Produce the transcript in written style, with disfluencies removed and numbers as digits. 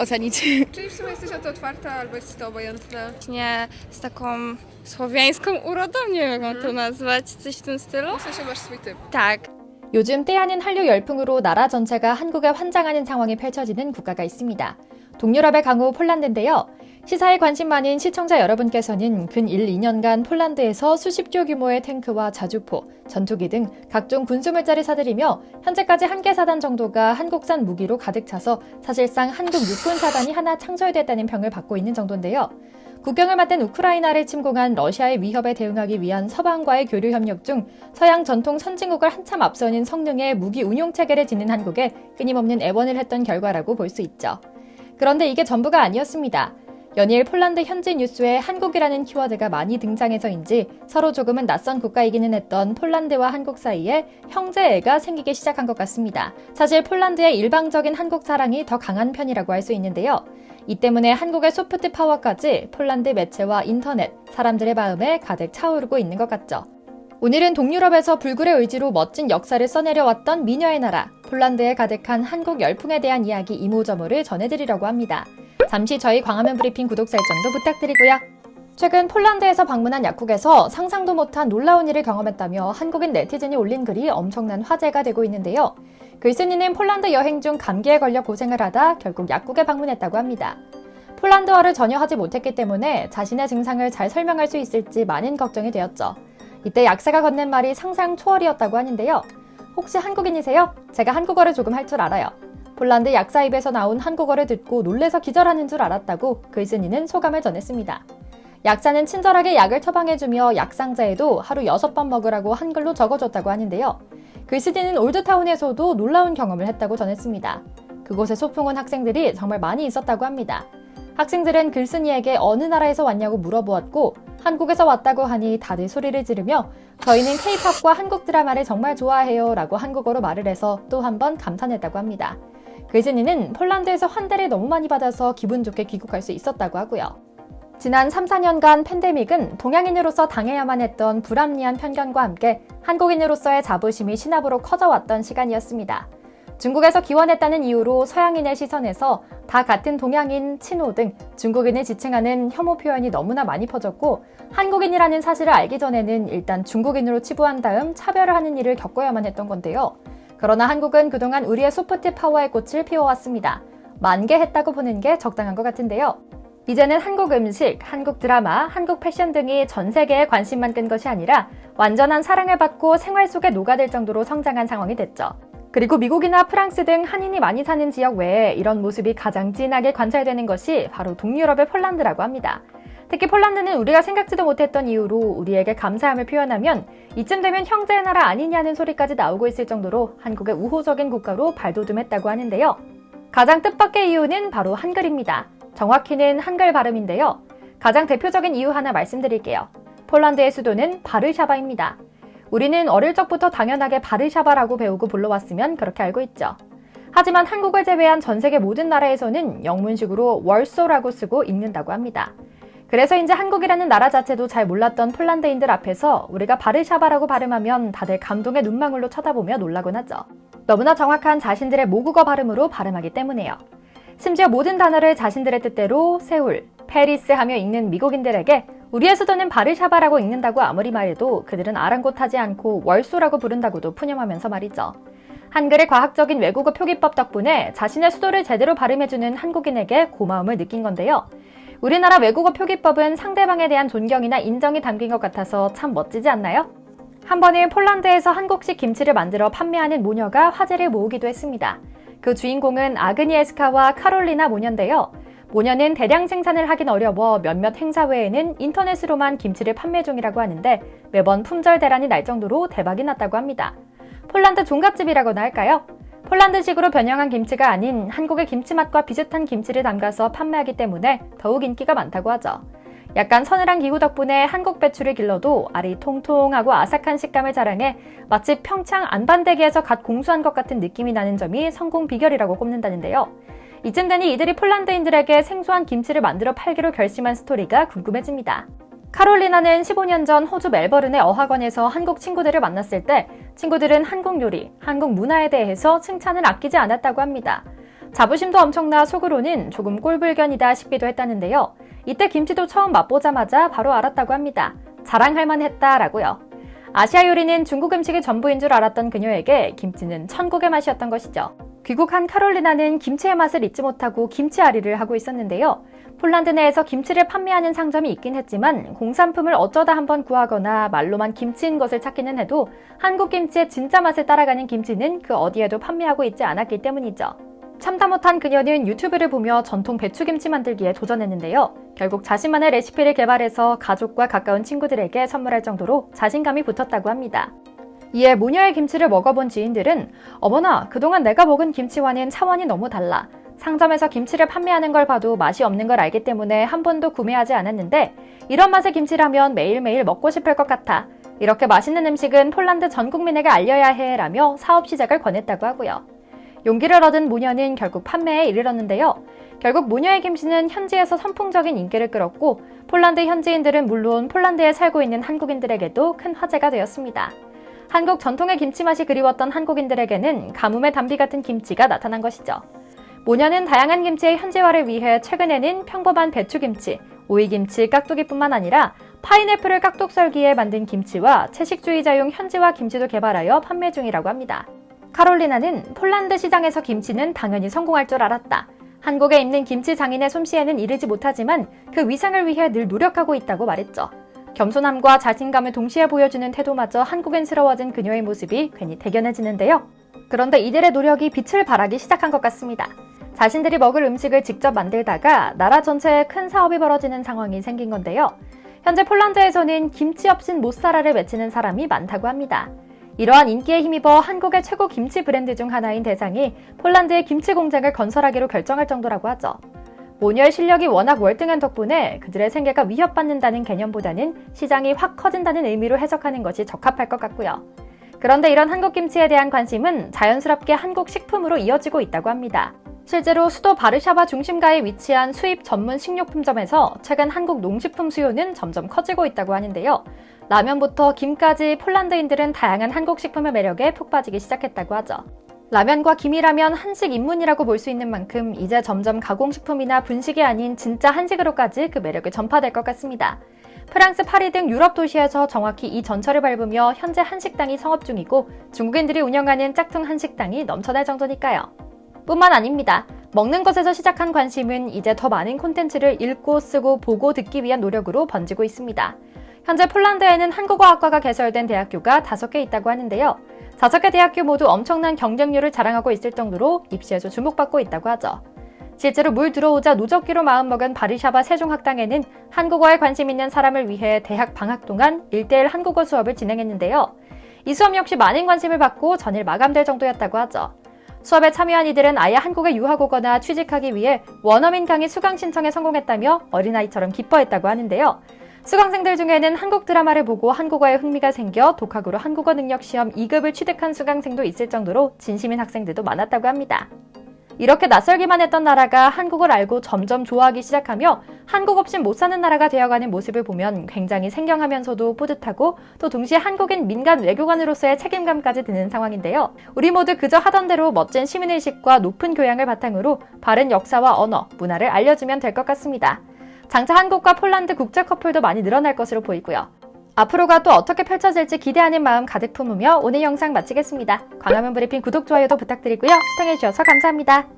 ocenić. Czyli w sumie jesteś na to otwarta, albo jest ci to obojętne? Nie z taką słowiańską urodą, nie wiem jak mam to nazwać, coś w tym stylu? W sensie masz swój typ. Tak. 요즘 때아닌 한류 열풍으로 나라 전체가 한국에 환장하는 상황이 펼쳐지는 국가가 있습니다. 동유럽의 강호 폴란드인데요. 시사에 관심 많은 시청자 여러분께서는 근 1, 2년간 폴란드에서 수십조 규모의 탱크와 자주포, 전투기 등 각종 군수물자를 사들이며 현재까지 한 개 사단 정도가 한국산 무기로 가득 차서 사실상 한국 육군 사단이 하나 창설됐다는 평을 받고 있는 정도인데요. 국경을 맞댄 우크라이나를 침공한 러시아의 위협에 대응하기 위한 서방과의 교류 협력 중 서양 전통 선진국을 한참 앞서는 성능의 무기 운용 체계를 짓는 한국에 끊임없는 애원을 했던 결과라고 볼 수 있죠. 그런데 이게 전부가 아니었습니다. 연일 폴란드 현지 뉴스에 한국이라는 키워드가 많이 등장해서인지 서로 조금은 낯선 국가이기는 했던 폴란드와 한국 사이에 형제애가 생기기 시작한 것 같습니다. 사실 폴란드의 일방적인 한국 사랑이 더 강한 편이라고 할 수 있는데요. 이 때문에 한국의 소프트 파워까지 폴란드 매체와 인터넷, 사람들의 마음에 가득 차오르고 있는 것 같죠. 오늘은 동유럽에서 불굴의 의지로 멋진 역사를 써내려왔던 미녀의 나라, 폴란드에 가득한 한국 열풍에 대한 이야기 이모저모를 전해드리려고 합니다. 잠시 저희 광화문 브리핑 구독 설정도 부탁드리고요. 최근 폴란드에서 방문한 약국에서 상상도 못한 놀라운 일을 경험했다며 한국인 네티즌이 올린 글이 엄청난 화제가 되고 있는데요. 글쓴이는 폴란드 여행 중 감기에 걸려 고생을 하다 결국 약국에 방문했다고 합니다. 폴란드어를 전혀 하지 못했기 때문에 자신의 증상을 잘 설명할 수 있을지 많은 걱정이 되었죠. 이때 약사가 건넨 말이 상상 초월이었다고 하는데요. 혹시 한국인이세요? 제가 한국어를 조금 할 줄 알아요. 폴란드 약사 입에서 나온 한국어를 듣고 놀래서 기절하는 줄 알았다고 글쓴이는 소감을 전했습니다. 약사는 친절하게 약을 처방해주며 약 상자에도 하루 6번 먹으라고 한글로 적어줬다고 하는데요. 글쓴이는 올드타운에서도 놀라운 경험을 했다고 전했습니다. 그곳에 소풍 온 학생들이 정말 많이 있었다고 합니다. 학생들은 글쓴이에게 어느 나라에서 왔냐고 물어보았고 한국에서 왔다고 하니 다들 소리를 지르며 저희는 K-팝과 한국 드라마를 정말 좋아해요 라고 한국어로 말을 해서 또 한 번 감탄했다고 합니다. 글쓴이는 폴란드에서 환대를 너무 많이 받아서 기분 좋게 귀국할 수 있었다고 하고요. 지난 3, 4년간 팬데믹은 동양인으로서 당해야만 했던 불합리한 편견과 함께 한국인으로서의 자부심이 신압으로 커져왔던 시간이었습니다. 중국에서 기원했다는 이유로 서양인의 시선에서 다 같은 동양인, 친호 등 중국인을 지칭하는 혐오 표현이 너무나 많이 퍼졌고 한국인이라는 사실을 알기 전에는 일단 중국인으로 치부한 다음 차별을 하는 일을 겪어야만 했던 건데요. 그러나 한국은 그동안 우리의 소프트 파워의 꽃을 피워왔습니다. 만개했다고 보는 게 적당한 것 같은데요. 이제는 한국 음식, 한국 드라마, 한국 패션 등이 전 세계에 관심만 끈 것이 아니라 완전한 사랑을 받고 생활 속에 녹아들 정도로 성장한 상황이 됐죠. 그리고 미국이나 프랑스 등 한인이 많이 사는 지역 외에 이런 모습이 가장 진하게 관찰되는 것이 바로 동유럽의 폴란드라고 합니다. 특히 폴란드는 우리가 생각지도 못했던 이유로 우리에게 감사함을 표현하면 이쯤 되면 형제의 나라 아니냐는 소리까지 나오고 있을 정도로 한국의 우호적인 국가로 발돋움했다고 하는데요. 가장 뜻밖의 이유는 바로 한글입니다. 정확히는 한글 발음인데요. 가장 대표적인 이유 하나 말씀드릴게요. 폴란드의 수도는 바르샤바입니다. 우리는 어릴 적부터 당연하게 바르샤바라고 배우고 불러왔으면 그렇게 알고 있죠. 하지만 한국을 제외한 전 세계 모든 나라에서는 영문식으로 월소라고 쓰고 읽는다고 합니다. 그래서인지 한국이라는 나라 자체도 잘 몰랐던 폴란드인들 앞에서 우리가 바르샤바라고 발음하면 다들 감동의 눈망울로 쳐다보며 놀라곤 하죠. 너무나 정확한 자신들의 모국어 발음으로 발음하기 때문에요. 심지어 모든 단어를 자신들의 뜻대로 세울, 페리스 하며 읽는 미국인들에게 우리의 수도는 바르샤바라고 읽는다고 아무리 말해도 그들은 아랑곳하지 않고 월소라고 부른다고도 푸념하면서 말이죠. 한글의 과학적인 외국어 표기법 덕분에 자신의 수도를 제대로 발음해주는 한국인에게 고마움을 느낀 건데요. 우리나라 외국어 표기법은 상대방에 대한 존경이나 인정이 담긴 것 같아서 참 멋지지 않나요? 한 번은 폴란드에서 한국식 김치를 만들어 판매하는 모녀가 화제를 모으기도 했습니다. 그 주인공은 아그니에스카와 카롤리나 모녀인데요. 모녀는 대량 생산을 하긴 어려워 몇몇 행사 외에는 인터넷으로만 김치를 판매 중이라고 하는데 매번 품절 대란이 날 정도로 대박이 났다고 합니다. 폴란드 종갓집이라고나 할까요? 폴란드식으로 변형한 김치가 아닌 한국의 김치 맛과 비슷한 김치를 담가서 판매하기 때문에 더욱 인기가 많다고 하죠. 약간 서늘한 기후 덕분에 한국 배추를 길러도 알이 통통하고 아삭한 식감을 자랑해 마치 평창 안반대기에서 갓 공수한 것 같은 느낌이 나는 점이 성공 비결이라고 꼽는다는데요. 이쯤 되니 이들이 폴란드인들에게 생소한 김치를 만들어 팔기로 결심한 스토리가 궁금해집니다. 카롤리나는 15년 전 호주 멜버른의 어학원에서 한국 친구들을 만났을 때 친구들은 한국 요리, 한국 문화에 대해서 칭찬을 아끼지 않았다고 합니다. 자부심도 엄청나 속으로는 조금 꼴불견이다 싶기도 했다는데요. 이때 김치도 처음 맛보자마자 바로 알았다고 합니다. 자랑할 만했다라고요. 아시아 요리는 중국 음식이 전부인 줄 알았던 그녀에게 김치는 천국의 맛이었던 것이죠. 귀국한 카롤리나는 김치의 맛을 잊지 못하고 김치아리를 하고 있었는데요. 폴란드 내에서 김치를 판매하는 상점이 있긴 했지만 공산품을 어쩌다 한번 구하거나 말로만 김치인 것을 찾기는 해도 한국 김치의 진짜 맛을 따라가는 김치는 그 어디에도 판매하고 있지 않았기 때문이죠. 참다 못한 그녀는 유튜브를 보며 전통 배추김치 만들기에 도전했는데요. 결국 자신만의 레시피를 개발해서 가족과 가까운 친구들에게 선물할 정도로 자신감이 붙었다고 합니다. 이에 모녀의 김치를 먹어본 지인들은 어머나 그동안 내가 먹은 김치와는 차원이 너무 달라. 상점에서 김치를 판매하는 걸 봐도 맛이 없는 걸 알기 때문에 한 번도 구매하지 않았는데 이런 맛의 김치라면 매일매일 먹고 싶을 것 같아. 이렇게 맛있는 음식은 폴란드 전 국민에게 알려야 해 라며 사업 시작을 권했다고 하고요. 용기를 얻은 모녀는 결국 판매에 이르렀는데요. 결국 모녀의 김치는 현지에서 선풍적인 인기를 끌었고 폴란드 현지인들은 물론 폴란드에 살고 있는 한국인들에게도 큰 화제가 되었습니다. 한국 전통의 김치 맛이 그리웠던 한국인들에게는 가뭄의 단비 같은 김치가 나타난 것이죠. 모녀는 다양한 김치의 현지화를 위해 최근에는 평범한 배추김치, 오이김치, 깍두기뿐만 아니라 파인애플을 깍둑 썰기에 만든 김치와 채식주의자용 현지화 김치도 개발하여 판매 중이라고 합니다. 카롤리나는 폴란드 시장에서 김치는 당연히 성공할 줄 알았다. 한국에 있는 김치 장인의 솜씨에는 이르지 못하지만 그 위상을 위해 늘 노력하고 있다고 말했죠. 겸손함과 자신감을 동시에 보여주는 태도마저 한국인스러워진 그녀의 모습이 괜히 대견해지는데요. 그런데 이들의 노력이 빛을 발하기 시작한 것 같습니다. 자신들이 먹을 음식을 직접 만들다가 나라 전체에 큰 사업이 벌어지는 상황이 생긴 건데요. 현재 폴란드에서는 김치 없인 못 살아를 외치는 사람이 많다고 합니다. 이러한 인기에 힘입어 한국의 최고 김치 브랜드 중 하나인 대상이 폴란드의 김치 공장을 건설하기로 결정할 정도라고 하죠. 모녀의 실력이 워낙 월등한 덕분에 그들의 생계가 위협받는다는 개념보다는 시장이 확 커진다는 의미로 해석하는 것이 적합할 것 같고요. 그런데 이런 한국 김치에 대한 관심은 자연스럽게 한국 식품으로 이어지고 있다고 합니다. 실제로 수도 바르샤바 중심가에 위치한 수입 전문 식료품점에서 최근 한국 농식품 수요는 점점 커지고 있다고 하는데요. 라면부터 김까지 폴란드인들은 다양한 한국 식품의 매력에 푹 빠지기 시작했다고 하죠. 라면과 김이라면 한식 입문이라고 볼 수 있는 만큼 이제 점점 가공식품이나 분식이 아닌 진짜 한식으로까지 그 매력이 전파될 것 같습니다. 프랑스 파리 등 유럽 도시에서 정확히 이 전철을 밟으며 현재 한식당이 성업 중이고 중국인들이 운영하는 짝퉁 한식당이 넘쳐날 정도니까요. 뿐만 아닙니다. 먹는 것에서 시작한 관심은 이제 더 많은 콘텐츠를 읽고 쓰고 보고 듣기 위한 노력으로 번지고 있습니다. 현재 폴란드에는 한국어학과가 개설된 대학교가 5개 있다고 하는데요. 5개 대학교 모두 엄청난 경쟁률을 자랑하고 있을 정도로 입시에서 주목받고 있다고 하죠. 실제로 물 들어오자 노적기로 마음먹은 바르샤바 세종학당에는 한국어에 관심 있는 사람을 위해 대학 방학 동안 1:1 한국어 수업을 진행했는데요. 이 수업 역시 많은 관심을 받고 전일 마감될 정도였다고 하죠. 수업에 참여한 이들은 아예 한국에 유학 오거나 취직하기 위해 원어민 강의 수강 신청에 성공했다며 어린아이처럼 기뻐했다고 하는데요. 수강생들 중에는 한국 드라마를 보고 한국어에 흥미가 생겨 독학으로 한국어 능력 시험 2급을 취득한 수강생도 있을 정도로 진심인 학생들도 많았다고 합니다. 이렇게 낯설기만 했던 나라가 한국을 알고 점점 좋아하기 시작하며 한국 없인 못 사는 나라가 되어가는 모습을 보면 굉장히 생경하면서도 뿌듯하고 또 동시에 한국인 민간 외교관으로서의 책임감까지 드는 상황인데요. 우리 모두 그저 하던 대로 멋진 시민의식과 높은 교양을 바탕으로 바른 역사와 언어, 문화를 알려주면 될 것 같습니다. 장차 한국과 폴란드 국제 커플도 많이 늘어날 것으로 보이고요. 앞으로가 또 어떻게 펼쳐질지 기대하는 마음 가득 품으며 오늘 영상 마치겠습니다. 광화문 브리핑 구독, 좋아요도 부탁드리고요. 시청해주셔서 감사합니다.